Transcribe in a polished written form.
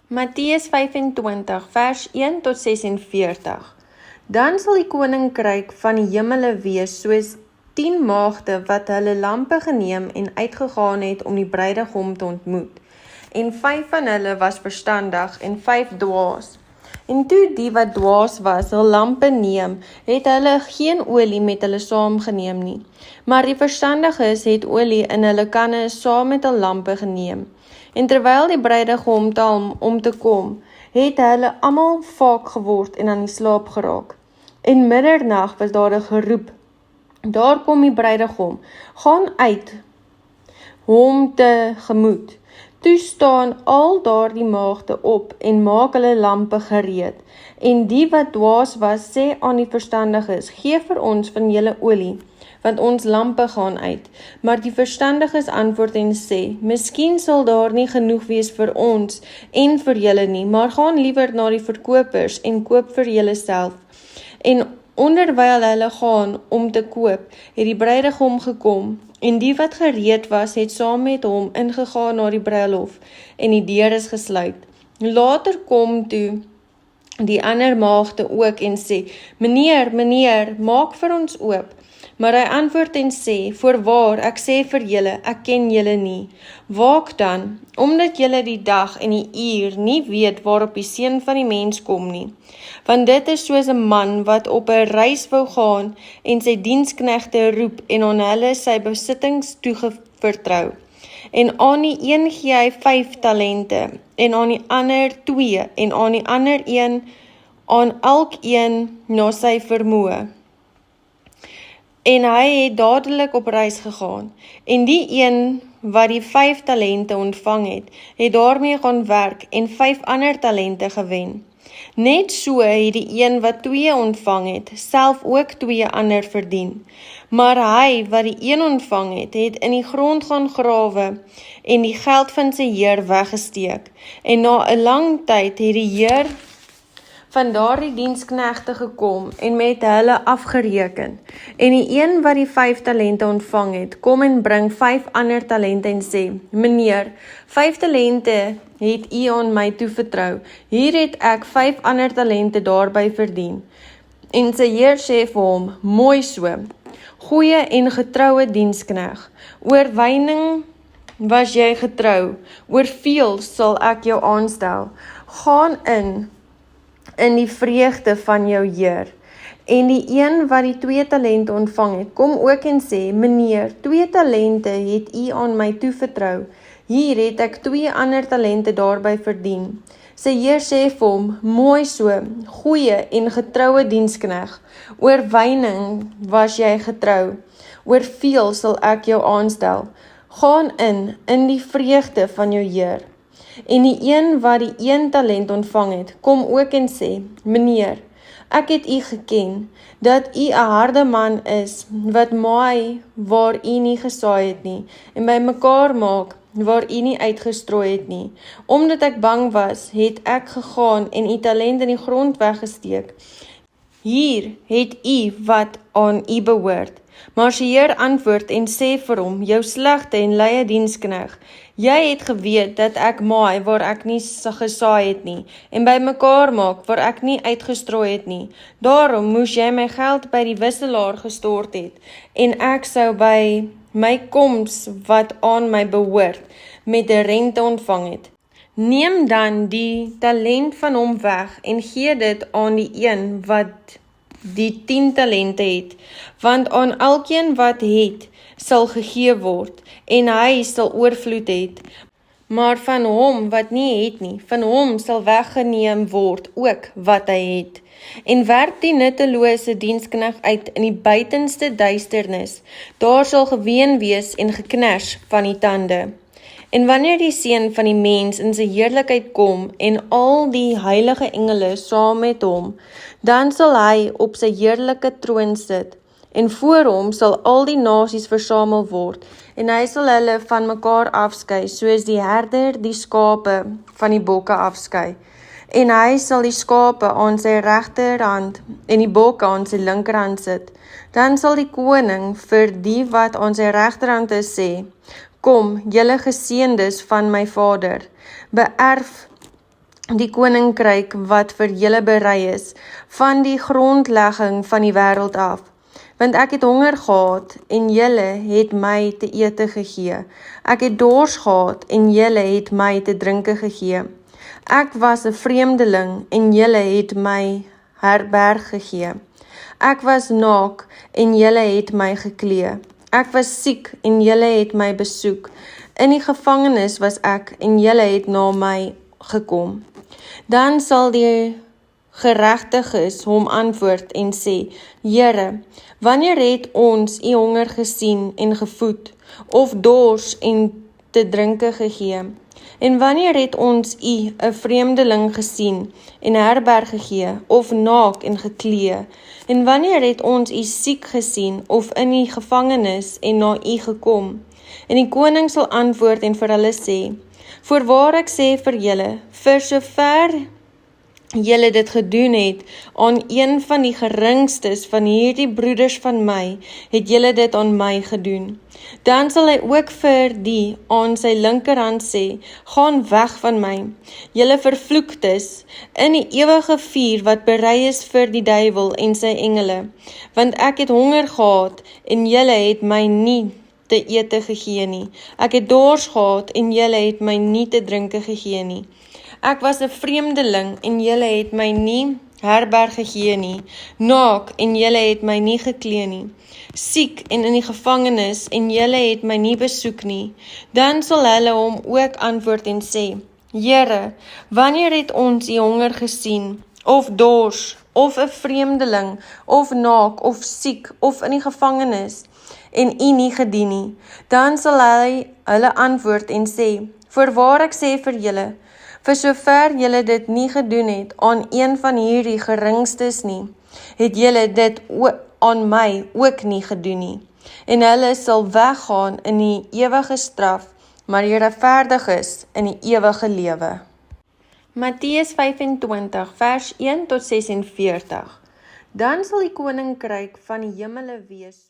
Matteus 25 vers 1 tot 46. Dan sal die koninkryk van die hemele wees soos 10 maagde wat hulle lampe geneem en uitgegaan het om die bruidegom te ontmoet. En 5 van hulle was verstandig en 5 dwaas. En toe die wat dwaas was, hul lampe neem, het hulle geen olie met hulle saamgeneem nie. Maar die verstandiges het olie in hulle kanne saam met hul lampe geneem. En terwyl die bruidegom talm om te kom, het hulle almal vaak geword en aan die slaap geraak. En middernag was daar 'n geroep, daar kom die bruidegom, gaan uit hom tegemoet. Toe staan al daardie maagde op en maak hulle lampe gereed. En die wat dwaas was, sê aan die verstandiges, gee vir ons van julle olie, want ons lampe gaan uit. Maar die verstandiges antwoord en sê, miskien sal daar nie genoeg wees vir ons en vir julle nie, maar gaan liewer na die verkopers en koop vir julle self. En onderwyl hulle gaan om te koop, het die bruidegom gekom, en die wat gereed was, het saam met hom ingegaan na die bruilof, en die deur is gesluit. Later kom toe die ander maagde ook en sê, meneer, maak vir ons oop. Maar hy antwoord en sê, voorwaar, ek sê vir julle, ek ken julle nie. Waak dan, omdat julle die dag en die uur nie weet waarop die Seun van die mens kom nie. Want dit is soos 'n man wat op 'n reis wou gaan en sy diensknegte roep en aan hulle sy besittings toevertrou. En aan die een gee hy 5 talente, en aan die ander 2, en aan die ander 1, aan elkeen na sy vermoë. En hy het dadelik op reis gegaan. En die een wat die 5 talente ontvang het daarmee gaan werk en 5 ander talente gewen. Net so het die een wat 2 ontvang het, self ook 2 ander verdien. Maar hy wat die 1 ontvang het in die grond gaan grawe en die geld van sy heer weggesteek. En na 'n lang tyd het die heer van daardie diensknegte gekom en met hulle afgereken. En die een wat die 5 talente ontvang het, kom en bring 5 ander talente en sê, meneer, 5 talente het u aan my toevertrou. Hier het ek 5 ander talente daarby verdien. En sy heer sê vir hom, mooi so, goeie en getroue dienskneg. Oor weining was jy getrou, oor veel sal ek jou aanstel. Gaan in die vreugde van jou Heer. En die een wat die 2 talente ontvang het, kom ook en sê, meneer, 2 talente het u aan my toevertrou. Hier het ek 2 ander talente daarby verdien. Sy heer sê vir hom, mooi so, goeie en getroue dienskneg. Oor weining was jy getrou, oor veel sal ek jou aanstel. Gaan in die vreugde van jou Heer. En die een wat die 1 talent ontvang het, kom ook en sê, meneer, ek het u geken, dat u 'n harde man is, wat maai waar u nie gesaai het nie, en bymekaar maak waar u nie uitgestrooi het nie. Omdat ek bang was, het ek gegaan en u talent in die grond weggesteek. Hier het u wat aan u behoort. Maar sy heer antwoord en sê vir hom, jou slegte en luie dienskneg, jy het geweet dat ek maai waar ek nie gesaai het nie, en bymekaar maak waar ek nie uitgestrooi het nie. Daarom moes jy my geld by die wisselaar gestort het, en ek sou by my koms wat aan my behoort, met 'n rente ontvang het. Neem dan die talent van hom weg, en gee dit aan die een wat die 10 talente het, want aan elkeen wat het, sal gegee word, en hy sal oorvloed het. Maar van hom wat nie het nie, van hom sal weggeneem word ook wat hy het. En werp die nuttelose dienskneg uit in die buitenste duisternis, daar sal geween wees en geknars van die tande. En wanneer die Seun van die mens in sy heerlikheid kom en al die heilige engele saam met hom, dan sal hy op sy heerlike troon sit, en voor hom sal al die nasies versamel word, en hy sal hulle van mekaar afskei, soos die herder die skape van die bokke afskei. En hy sal die skape aan sy regterhand en die bokke aan sy linkerhand sit. Dan sal die koning vir die wat aan sy regterhand is sê, kom, julle geseëndes van my Vader, beerf die koninkryk wat vir julle berei is, van die grondlegging van die wêreld af. Want ek het honger gehad, en julle het my te ete gegee. Ek het dors gehad, en julle het my te drinke gegee. Ek was 'n vreemdeling, en julle het my herberg gegee. Ek was naak, en julle het my geklee. Ek was siek, en julle het my besoek. In die gevangenis was ek, en julle het na my gekom. Dan sal die geregtiges hom antwoord en sê, Here, wanneer het ons u honger gesien en gevoed, of dors en te drinke gegee? En wanneer het ons u 'n vreemdeling gesien en herberg gegee, of naak en geklee? En wanneer het ons u siek gesien, of in die gevangenis en na u gekom? En die koning sal antwoord en vir hulle sê, Voorwaar ek sê vir julle, vir sover julle dit gedoen het aan een van die geringstes van hierdie broeders van my, het julle dit aan my gedoen. Dan sal hy ook vir die aan sy linkerhand sê, Gaan weg van my, julle vervloektes, in die ewige vuur wat berei is vir die duiwel en sy engele. Want ek het honger gehad, en julle het my nie te ete gegee nie. Ek het dors gehad, en julle het my nie te drinke gegee nie. Ek was 'n vreemdeling, en julle het my nie herberg gegee nie. Naak, en julle het my nie geklee nie. Siek en in die gevangenis, en julle het my nie besoek nie. Dan sal hulle hom ook antwoord en sê, Here, wanneer het ons u honger gesien, of dors, of 'n vreemdeling, of naak, of siek, of in die gevangenis, en u nie gedien nie? Dan sal hy hulle antwoord en sê, Voorwaar ek sê vir julle, vir sover julle dit nie gedoen het aan een van hierdie geringstes nie, het julle dit aan my ook nie gedoen nie. En hulle sal weggaan in die ewige straf, maar die regverdiges in die ewige lewe. Matteus 25 vers 1 tot 46. Dan sal die koninkryk van die hemele wees soos